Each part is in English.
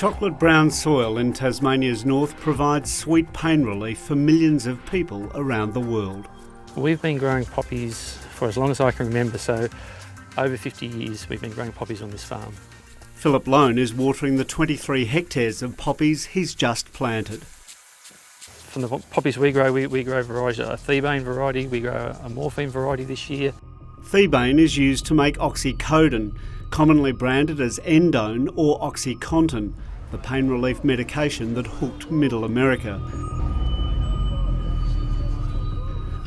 chocolate brown soil in Tasmania's north provides sweet pain relief for millions of people around the world. We've been growing poppies for as long as I can remember, so over 50 years we've been growing poppies on this farm. Philip Lone is watering the 23 hectares of poppies he's just planted. From the poppies we grow varieties, a thebaine variety, we grow a morphine variety this year. Thebaine is used to make oxycodone, commonly branded as Endone or OxyContin, the pain relief medication that hooked Middle America.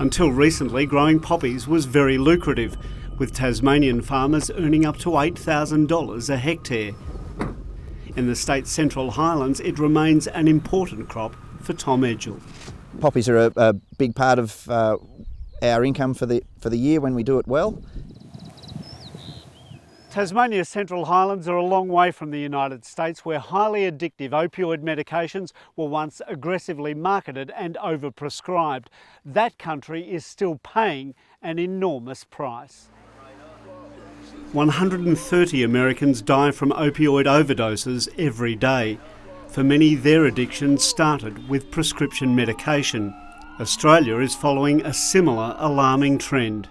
Until recently, growing poppies was very lucrative, with Tasmanian farmers earning up to $8,000 a hectare. In the state's Central Highlands, it remains an important crop for Tom Edgell. Poppies are a big part of our income for the year when we do it well. Tasmania's Central Highlands are a long way from the United States, where highly addictive opioid medications were once aggressively marketed and overprescribed. That country is still paying an enormous price. 130 Americans die from opioid overdoses every day. For many, their addiction started with prescription medication. Australia is following a similar alarming trend.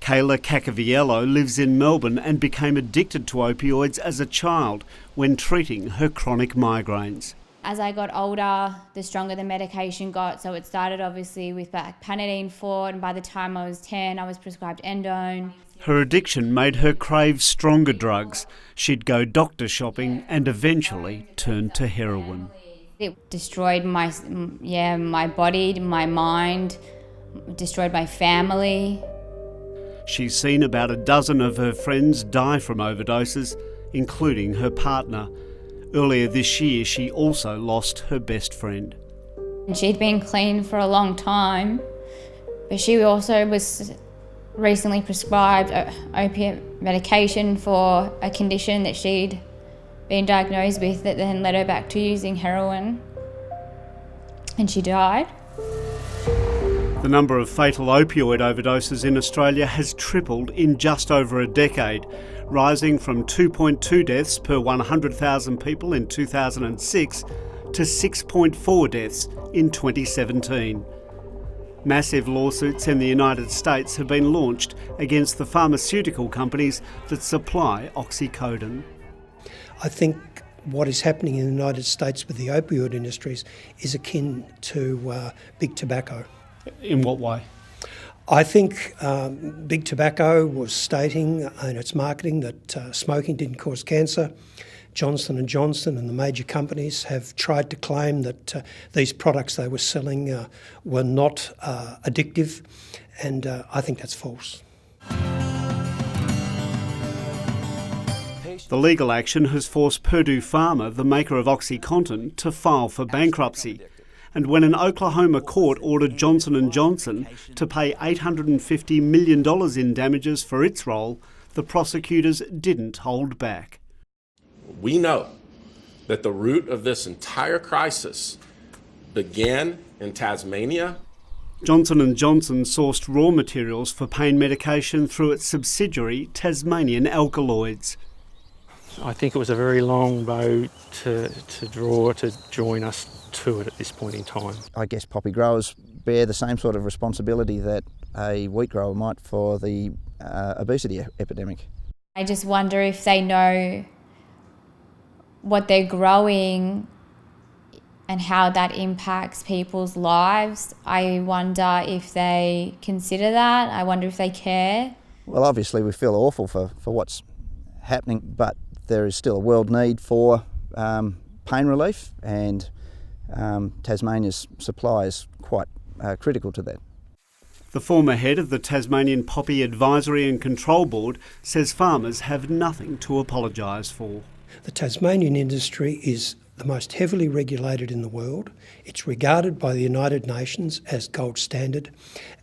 Kayla Caccaviello lives in Melbourne and became addicted to opioids as a child when treating her chronic migraines. As I got older, the stronger the medication got. So it started obviously with Patmore 4, and by the time I was 10, I was prescribed Endone. Her addiction made her crave stronger drugs. She'd go doctor shopping and eventually turn to heroin. It destroyed my body, my mind, destroyed my family. She's seen about a dozen of her friends die from overdoses, including her partner. Earlier this year, she also lost her best friend. She'd been clean for a long time, but she also was recently prescribed opiate medication for a condition that she'd been diagnosed with that then led her back to using heroin, and she died. The number of fatal opioid overdoses in Australia has tripled in just over a decade, rising from 2.2 deaths per 100,000 people in 2006 to 6.4 deaths in 2017. Massive lawsuits in the United States have been launched against the pharmaceutical companies that supply oxycodone. I think what is happening in the United States with the opioid industries is akin to big tobacco. In what way? I think big tobacco was stating in its marketing that smoking didn't cause cancer. Johnson & Johnson and the major companies have tried to claim that these products they were selling were not addictive, and I think that's false. The legal action has forced Purdue Pharma, the maker of OxyContin, to file for bankruptcy. And when an Oklahoma court ordered Johnson & Johnson to pay $850 million in damages for its role, the prosecutors didn't hold back. We know that the root of this entire crisis began in Tasmania. Johnson & Johnson sourced raw materials for pain medication through its subsidiary Tasmanian Alkaloids. I think it was a very long bow to draw to join us to it at this point in time. I guess poppy growers bear the same sort of responsibility that a wheat grower might for the obesity epidemic. I just wonder if they know what they're growing and how that impacts people's lives. I wonder if they consider that. I wonder if they care. Well, obviously we feel awful for what's happening, but there is still a world need for pain relief, and Tasmania's supply is quite critical to that. The former head of the Tasmanian Poppy Advisory and Control Board says farmers have nothing to apologise for. The Tasmanian industry is the most heavily regulated in the world. It's regarded by the United Nations as gold standard,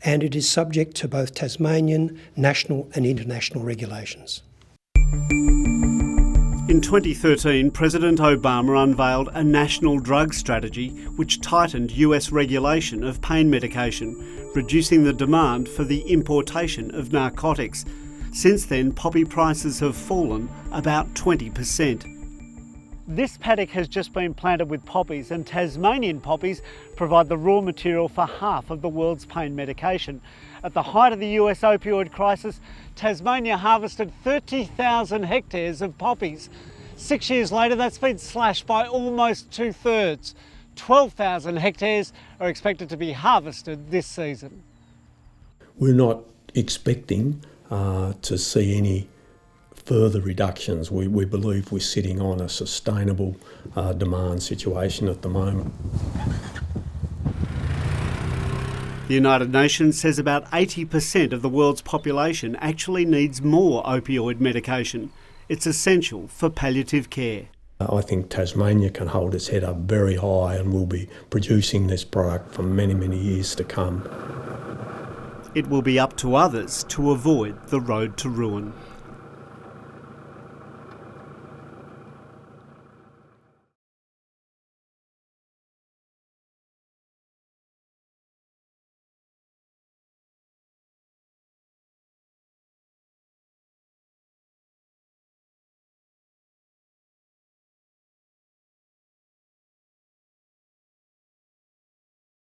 and it is subject to both Tasmanian, national and international regulations. In 2013, President Obama unveiled a national drug strategy which tightened US regulation of pain medication, reducing the demand for the importation of narcotics. Since then, poppy prices have fallen about 20%. This paddock has just been planted with poppies, and Tasmanian poppies provide the raw material for half of the world's pain medication. At the height of the US opioid crisis, Tasmania harvested 30,000 hectares of poppies. 6 years later, that's been slashed by almost 2/3. 12,000 hectares are expected to be harvested this season. We're not expecting to see any further reductions. We believe we're sitting on a sustainable demand situation at the moment. The United Nations says about 80% of the world's population actually needs more opioid medication. It's essential for palliative care. I think Tasmania can hold its head up very high and will be producing this product for many, many years to come. It will be up to others to avoid the road to ruin.